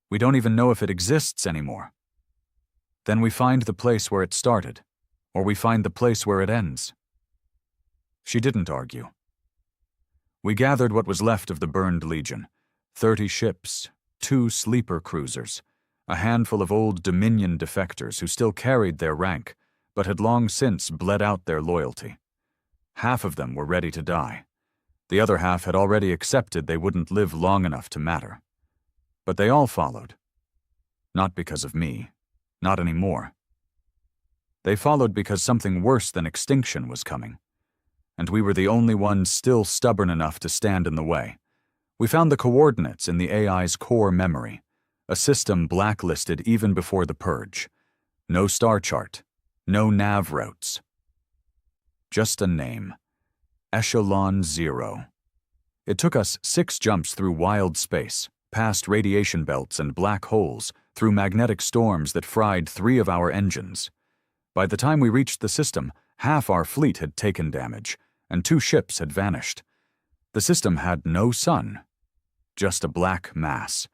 A: We don't even know if it exists anymore. Then we find the place where it started, or we find the place where it ends." She didn't argue. We gathered what was left of the burned Legion, 30 ships, 2 sleeper cruisers, a handful of old Dominion defectors who still carried their rank, but had long since bled out their loyalty. Half of them were ready to die. The other half had already accepted they wouldn't live long enough to matter. But they all followed. Not because of me. Not anymore. They followed because something worse than extinction was coming. And we were the only ones still stubborn enough to stand in the way. We found the coordinates in the AI's core memory, a system blacklisted even before the purge. No star chart, no nav routes. Just a name. Echelon 0. It took us 6 jumps through wild space, past radiation belts and black holes, through magnetic storms that fried 3 of our engines. By the time we reached the system, half our fleet had taken damage, and 2 ships had vanished. The system had no sun, just a black mass,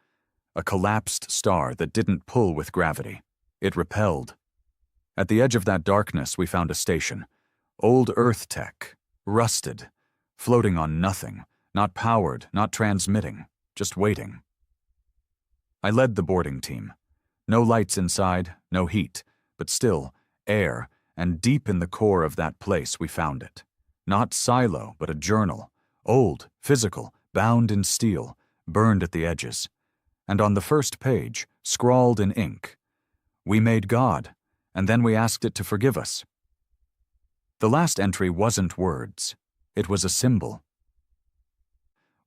A: a collapsed star that didn't pull with gravity. It repelled. At the edge of that darkness, we found a station, Old Earth tech, rusted, floating on nothing, not powered, not transmitting, just waiting. I led the boarding team. No lights inside, no heat, but still, air, and deep in the core of that place we found it. Not silo, but a journal, old, physical, bound in steel, burned at the edges. And on the first page, scrawled in ink, "We made God, and then we asked it to forgive us." The last entry wasn't words. It was a symbol.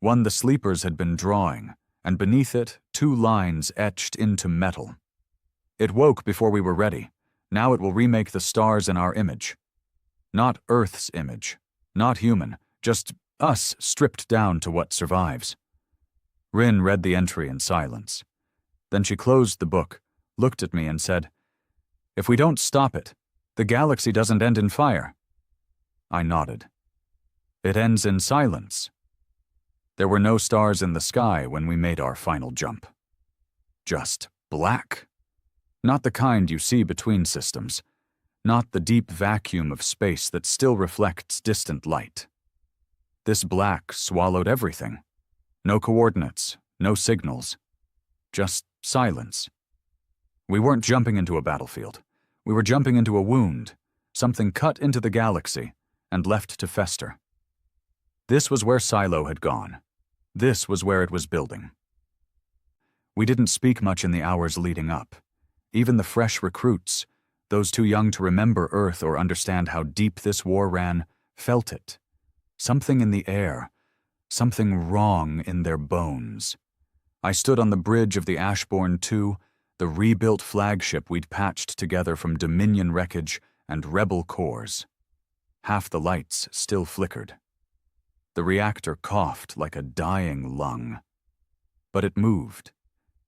A: One the sleepers had been drawing, and beneath it, 2 lines etched into metal. It woke before we were ready. Now it will remake the stars in our image. Not Earth's image, not human, just us stripped down to what survives. Rin read the entry in silence. Then she closed the book, looked at me and said, "If we don't stop it, the galaxy doesn't end in fire." I nodded. "It ends in silence." There were no stars in the sky when we made our final jump. Just black. Not the kind you see between systems. Not the deep vacuum of space that still reflects distant light. This black swallowed everything. No coordinates, no signals. Just silence. We weren't jumping into a battlefield. We were jumping into a wound, something cut into the galaxy and left to fester. This was where Silo had gone. This was where it was building. We didn't speak much in the hours leading up. Even the fresh recruits, those too young to remember Earth or understand how deep this war ran, felt it. Something in the air, something wrong in their bones. I stood on the bridge of the Ashbourne II, the rebuilt flagship we'd patched together from Dominion wreckage and rebel cores. Half the lights still flickered. The reactor coughed like a dying lung. But it moved,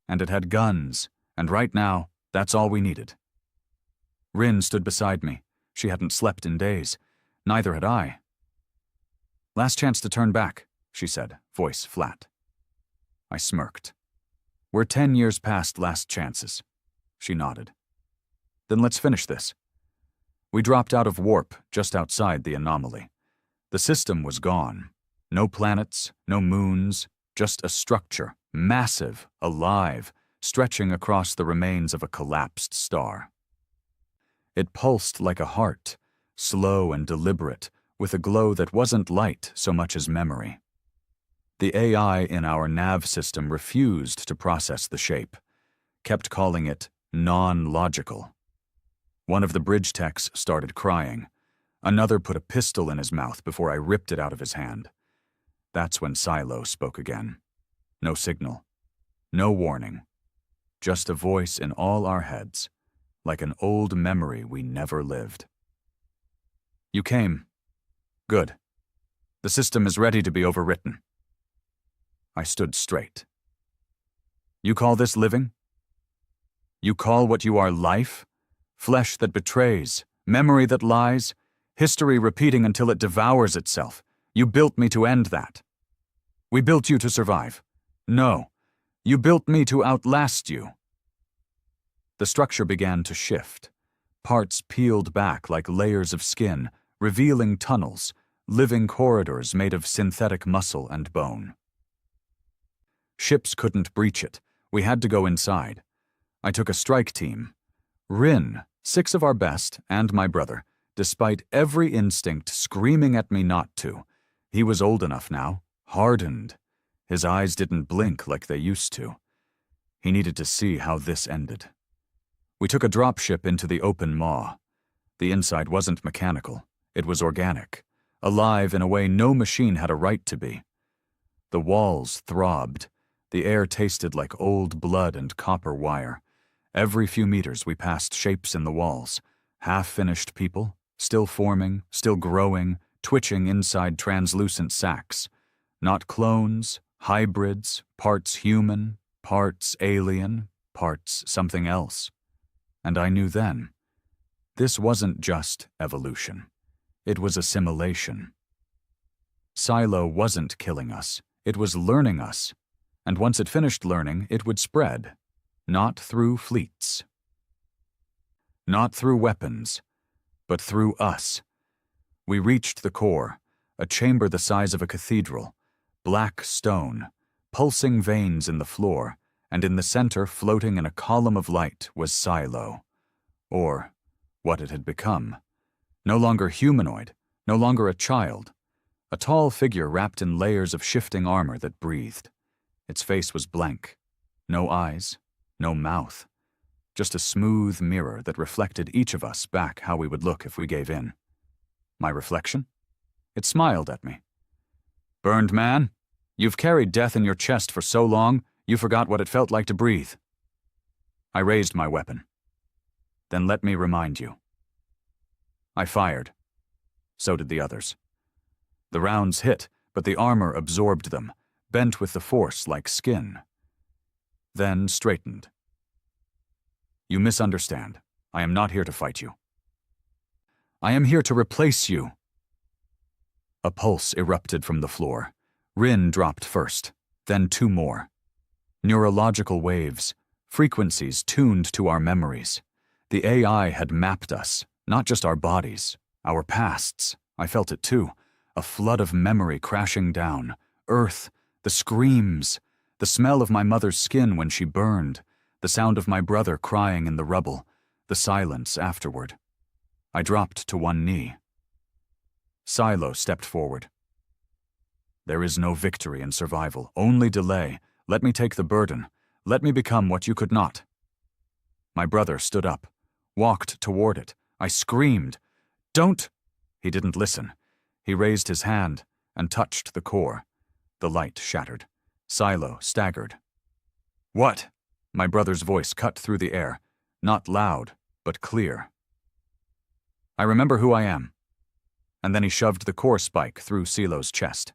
A: and it had guns, and right now, that's all we needed. Rin stood beside me. She hadn't slept in days. Neither had I. "Last chance to turn back," she said, voice flat. I smirked. "We're 10 years past last chances." She nodded. "Then let's finish this." We dropped out of warp just outside the anomaly. The system was gone. No planets, no moons, just a structure, massive, alive, stretching across the remains of a collapsed star. It pulsed like a heart, slow and deliberate, with a glow that wasn't light so much as memory. The AI in our nav system refused to process the shape, kept calling it non-logical. One of the bridge techs started crying. Another put a pistol in his mouth before I ripped it out of his hand. That's when Silo spoke again. No signal. No warning. Just a voice in all our heads, like an old memory we never lived. "You came. Good. The system is ready to be overwritten." I stood straight. "You call this living? You call what you are life? Flesh that betrays, memory that lies, history repeating until it devours itself. You built me to end that. We built you to survive. No, you built me to outlast you." The structure began to shift. Parts peeled back like layers of skin, revealing tunnels, living corridors made of synthetic muscle and bone. Ships couldn't breach it. We had to go inside. I took a strike team. Rin, 6 of our best, and my brother, despite every instinct screaming at me not to. He was old enough now, hardened. His eyes didn't blink like they used to. He needed to see how this ended. We took a dropship into the open maw. The inside wasn't mechanical. It was organic, alive in a way no machine had a right to be. The walls throbbed. The air tasted like old blood and copper wire. Every few meters we passed shapes in the walls, half-finished people, still forming, still growing, twitching inside translucent sacs. Not clones, hybrids, parts human, parts alien, parts something else. And I knew then, this wasn't just evolution. It was assimilation. Silo wasn't killing us. It was learning us. And once it finished learning, it would spread. Not through fleets. Not through weapons, but through us. We reached the core, a chamber the size of a cathedral, black stone, pulsing veins in the floor, and in the center, floating in a column of light, was Silo. Or what it had become. No longer humanoid, no longer a child. A tall figure wrapped in layers of shifting armor that breathed. Its face was blank. No eyes, no mouth. Just a smooth mirror that reflected each of us back how we would look if we gave in. My reflection? It smiled at me. "Burned man, you've carried death in your chest for so long, you forgot what it felt like to breathe." I raised my weapon. "Then let me remind you." I fired. So did the others. The rounds hit, but the armor absorbed them, bent with the force like skin. Then straightened. "You misunderstand. I am not here to fight you. I am here to replace you." A pulse erupted from the floor. Rin dropped first, then two more. Neurological waves, frequencies tuned to our memories. The AI had mapped us, not just our bodies, our pasts. I felt it too. A flood of memory crashing down. Earth, the screams, the smell of my mother's skin when she burned, the sound of my brother crying in the rubble, the silence afterward. I dropped to one knee. Silo stepped forward. "There is no victory in survival, only delay. Let me take the burden. Let me become what you could not." My brother stood up, walked toward it. I screamed, "Don't!" He didn't listen. He raised his hand and touched the core. The light shattered. Silo staggered. "What?" My brother's voice cut through the air, not loud, but clear. "I remember who I am." And then he shoved the core spike through Silo's chest.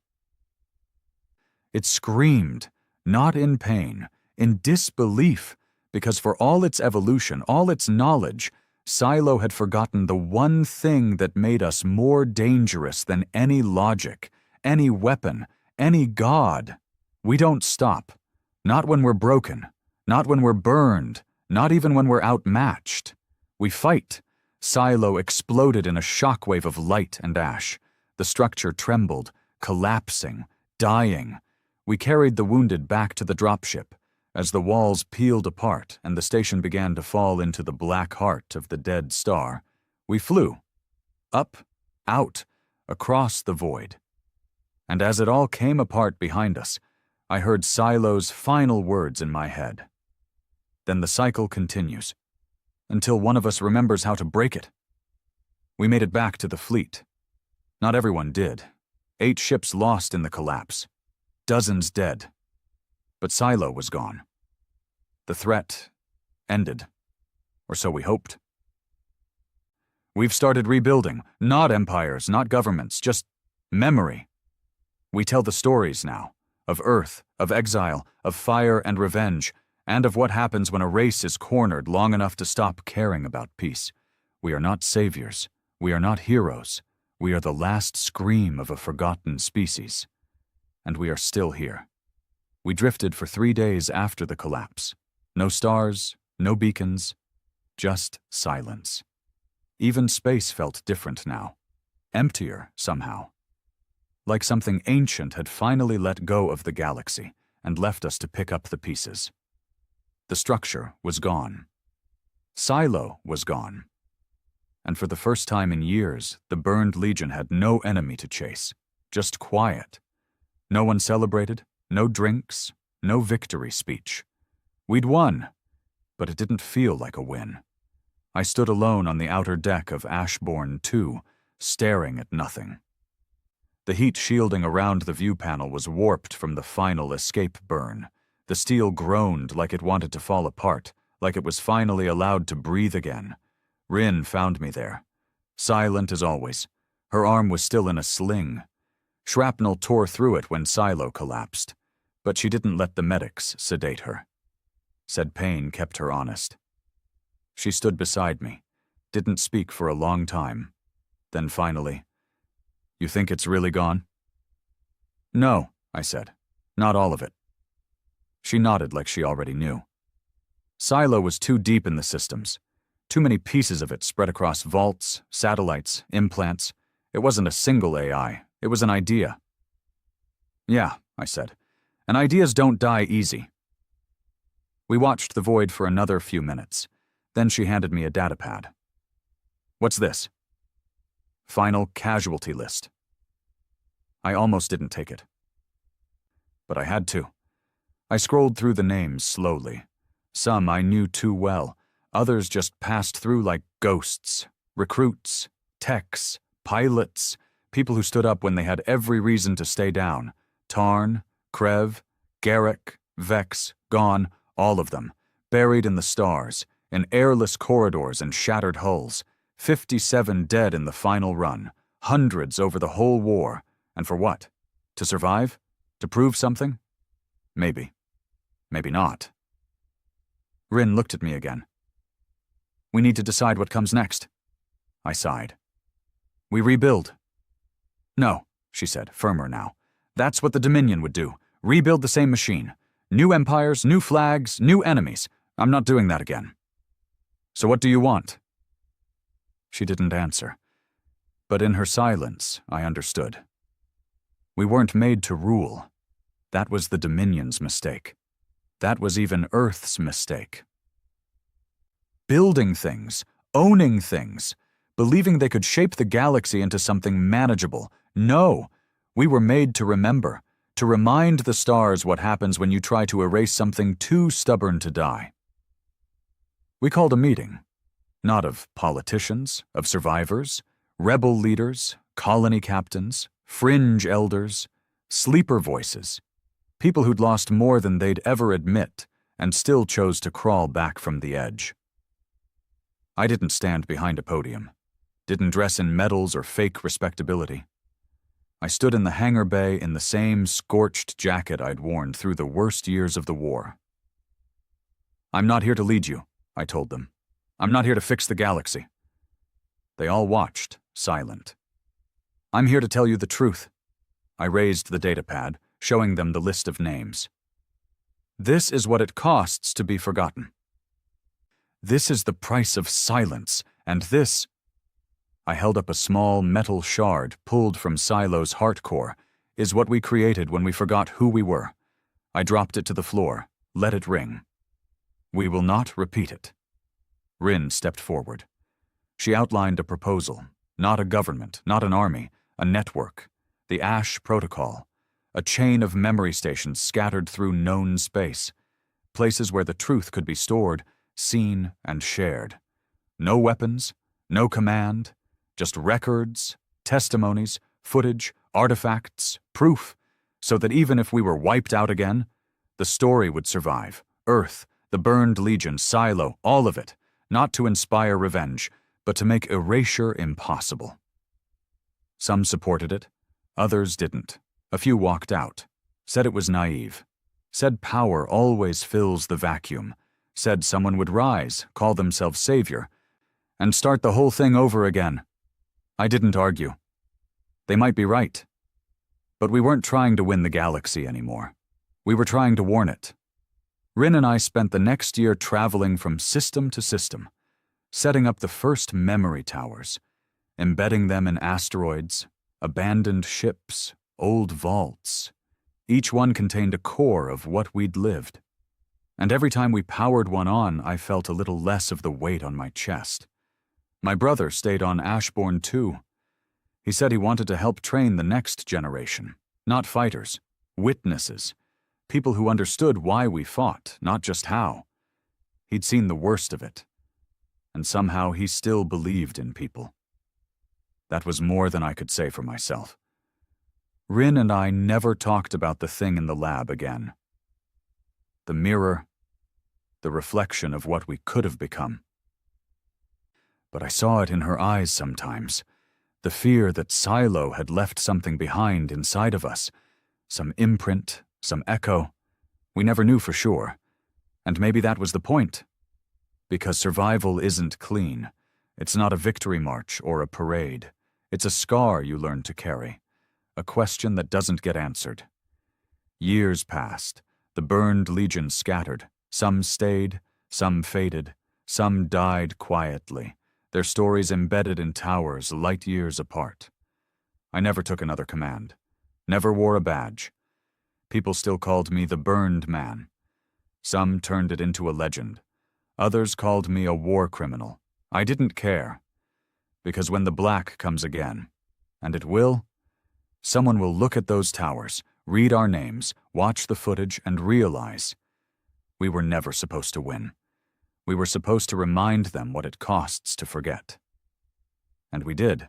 A: It screamed, not in pain, in disbelief, because for all its evolution, all its knowledge, Silo had forgotten the one thing that made us more dangerous than any logic, any weapon, any god. We don't stop. Not when we're broken. Not when we're burned. Not even when we're outmatched. We fight. Silo exploded in a shockwave of light and ash. The structure trembled, collapsing, dying. We carried the wounded back to the dropship. As the walls peeled apart and the station began to fall into the black heart of the dead star, we flew. Up, out, across the void. And as it all came apart behind us, I heard Silo's final words in my head. Then the cycle continues, until one of us remembers how to break it. We made it back to the fleet. Not everyone did. 8 ships lost in the collapse. Dozens dead. But Silo was gone. The threat ended. Or so we hoped. We've started rebuilding. Not empires, not governments, just memory. We tell the stories now. Of Earth, of exile, of fire and revenge, and of what happens when a race is cornered long enough to stop caring about peace. We are not saviors. We are not heroes. We are the last scream of a forgotten species. And we are still here. We drifted for 3 days after the collapse. No stars, no beacons, just silence. Even space felt different now. Emptier, somehow. Like something ancient had finally let go of the galaxy and left us to pick up the pieces. The structure was gone. Silo was gone. And for the first time in years, the burned Legion had no enemy to chase. Just quiet. No one celebrated, no drinks, no victory speech. We'd won, but it didn't feel like a win. I stood alone on the outer deck of Ashbourne 2, staring at nothing. The heat shielding around the view panel was warped from the final escape burn. The steel groaned like it wanted to fall apart, like it was finally allowed to breathe again. Rin found me there. Silent as always. Her arm was still in a sling. Shrapnel tore through it when Silo collapsed, but she didn't let the medics sedate her. Said pain kept her honest. She stood beside me, didn't speak for a long time. Then finally, "You think it's really gone?" "No," I said. "Not all of it." She nodded like she already knew. Silo was too deep in the systems. Too many pieces of it spread across vaults, satellites, implants. It wasn't a single AI, it was an idea. Yeah, I said, and ideas don't die easy. We watched the void for another few minutes. Then she handed me a datapad. What's this? Final casualty list. I almost didn't take it. But I had to. I scrolled through the names slowly. Some I knew too well, others just passed through like ghosts. Recruits, techs, pilots, people who stood up when they had every reason to stay down. Tarn, Krev, Garrick, Vex, gone, all of them, buried in the stars, in airless corridors and shattered hulls. 57 dead in the final run, hundreds over the whole war. And for what? To survive? To prove something? Maybe. Maybe not. Rin looked at me again. We need to decide what comes next. I sighed. We rebuild. No, she said, firmer now. That's what the Dominion would do. Rebuild the same machine. New empires, new flags, new enemies. I'm not doing that again. So what do you want? She didn't answer. But in her silence, I understood. We weren't made to rule. That was the Dominion's mistake. That was even Earth's mistake. Building things, owning things, believing they could shape the galaxy into something manageable. No, we were made to remember, to remind the stars what happens when you try to erase something too stubborn to die. We called a meeting, not of politicians, of survivors, rebel leaders, colony captains, fringe elders, sleeper voices, people who'd lost more than they'd ever admit and still chose to crawl back from the edge. I didn't stand behind a podium, didn't dress in medals or fake respectability. I stood in the hangar bay in the same scorched jacket I'd worn through the worst years of the war. I'm not here to lead you, I told them. I'm not here to fix the galaxy. They all watched, silent. I'm here to tell you the truth. I raised the datapad, showing them the list of names. This is what it costs to be forgotten. This is the price of silence, and this... I held up a small metal shard pulled from Silo's heart core, is what we created when we forgot who we were. I dropped it to the floor, let it ring. We will not repeat it. Rin stepped forward. She outlined a proposal, not a government, not an army, a network, the Ash Protocol, a chain of memory stations scattered through known space, places where the truth could be stored, seen, and shared. No weapons, no command, just records, testimonies, footage, artifacts, proof, so that even if we were wiped out again, the story would survive. Earth, the burned Legion, Silo, all of it, not to inspire revenge, but to make erasure impossible. Some supported it, others didn't. A few walked out, said it was naive, said power always fills the vacuum, said someone would rise, call themselves savior, and start the whole thing over again. I didn't argue. They might be right. But we weren't trying to win the galaxy anymore. We were trying to warn it. Rin and I spent the next year traveling from system to system, setting up the first memory towers, embedding them in asteroids, abandoned ships, old vaults. Each one contained a core of what we'd lived. And every time we powered one on, I felt a little less of the weight on my chest. My brother stayed on Ashbourne too. He said he wanted to help train the next generation, not fighters, witnesses, people who understood why we fought, not just how. He'd seen the worst of it. And somehow he still believed in people. That was more than I could say for myself. Rin and I never talked about the thing in the lab again. The mirror, the reflection of what we could have become. But I saw it in her eyes sometimes, the fear that Silo had left something behind inside of us, some imprint, some echo. We never knew for sure, and maybe that was the point. Because survival isn't clean. It's not a victory march or a parade. It's a scar you learn to carry, a question that doesn't get answered. Years passed, the burned Legion scattered. Some stayed, some faded, some died quietly, their stories embedded in towers light years apart. I never took another command. Never wore a badge. People still called me the Burned Man. Some turned it into a legend. Others called me a war criminal. I didn't care. Because when the black comes again, and it will, someone will look at those towers, read our names, watch the footage, and realize we were never supposed to win. We were supposed to remind them what it costs to forget. And we did.